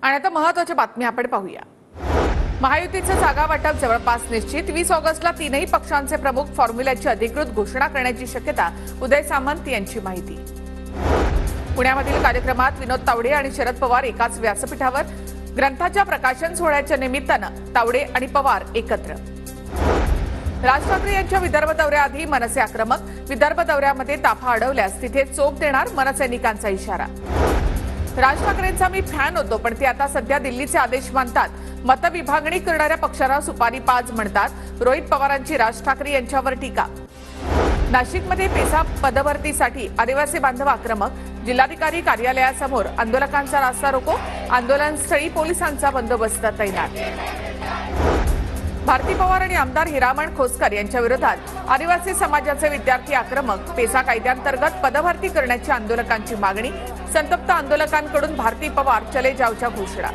आणि आता महत्त्वाची बातमी आपण पाहूया। महायुतीचं जागा वाटप जवळपास निश्चित। 20 ऑगस्टला तीनही पक्षांचे प्रमुख फॉर्म्युल्याची अधिकृत घोषणा करण्याची शक्यता। उदय सामंत यांची माहिती। पुण्यामधील कार्यक्रमात विनोद तावडे आणि शरद पवार एकाच व्यासपीठावर। ग्रंथाच्या प्रकाशन सोहळ्याच्या निमित्तानं तावडे आणि पवार एकत्र। राज ठाकरे यांच्या विदर्भ दौऱ्याआधी मनसे आक्रमक। विदर्भ दौऱ्यामध्ये ताफा अडवल्यास तिथे चोप देणार मनसैनिकांचा इशारा। राज ठाकरेंचा मी फॅन होतो, पण ते आता सध्या दिल्लीचे आदेश मानतात। मतविभागणी करणाऱ्या पक्षाला सुपारी 5 म्हणतात। रोहित पवारांची राज ठाकरे यांच्यावर टीका। नाशिकमध्ये पेसा पदभरतीसाठी आदिवासी बांधव आक्रमक। जिल्हाधिकारी कार्यालयासमोर आंदोलकांचा रास्ता रोको। आंदोलनस्थळी पोलिसांचा बंदोबस्त तैनात। भारती पवार आणि आमदार हिरामण खोसकर यांच्या विरोधात आदिवासी समाजाचे विद्यार्थी आक्रमक। पेसा कायद्यांतर्गत पदभरती करण्याची आंदोलकांची मागणी। संतप्त आंदोलकांकडून भारती पवार चले जावच्या घोषणा।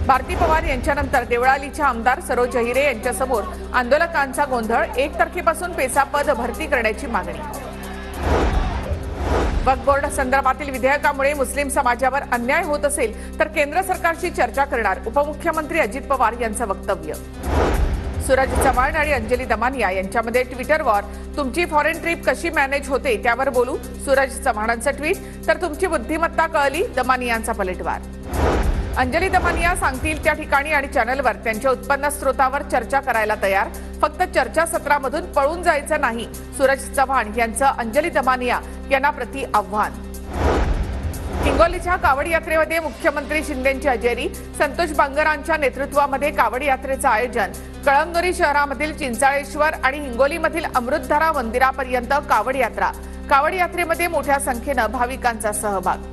भारती पवार यांच्यानंतर देवळालीच्या आमदार सरोज अहिरे यांच्यासमोर आंदोलकांचा गोंधळ। 1 तारखेपासून पेसा पद भरती करण्याची मागणी। वक्फ बोर्ड संदर्भातील विधेयकामुळे मुस्लिम समाजावर अन्याय होत असेल तर केंद्र सरकारशी चर्चा करणार। उपमुख्यमंत्री अजित पवार यांचं वक्तव्य। सूरज चव्हाण आणि अंजली दमानिया यांच्यामध्ये ट्विटर वॉर। तुमची फॉरेन ट्रिप कशी मॅनेज होते त्यावर बोलू। सूरज चव्हाणांचं ट्विट तर तुमची बुद्धिमत्ता कळली, दमानियांचा पलटवार। अंजली दमानिया सांगतील त्या ठिकाणी आणि चॅनलवर त्यांच्या उत्पन्न स्रोतावर चर्चा करायला तयार। फक्त चर्चासत्रामधून पळून जायचं नाही। सूरज चव्हाण यांचं अंजली दमानिया यांना प्रति आव्हान। हिंगोलीच्या कावड यात्रेमध्ये मुख्यमंत्री शिंदेंची हजेरी। संतोष बांगरांच्या नेतृत्वामध्ये कावड यात्रेचं आयोजन। कळमनुरी शहरामधील चिंचाळेश्वर आणि हिंगोलीमधील अमृतधारा मंदिरापर्यंत कावड यात्रा। कावड यात्रेमध्ये मोठ्या संख्येनं भाविकांचा सहभाग।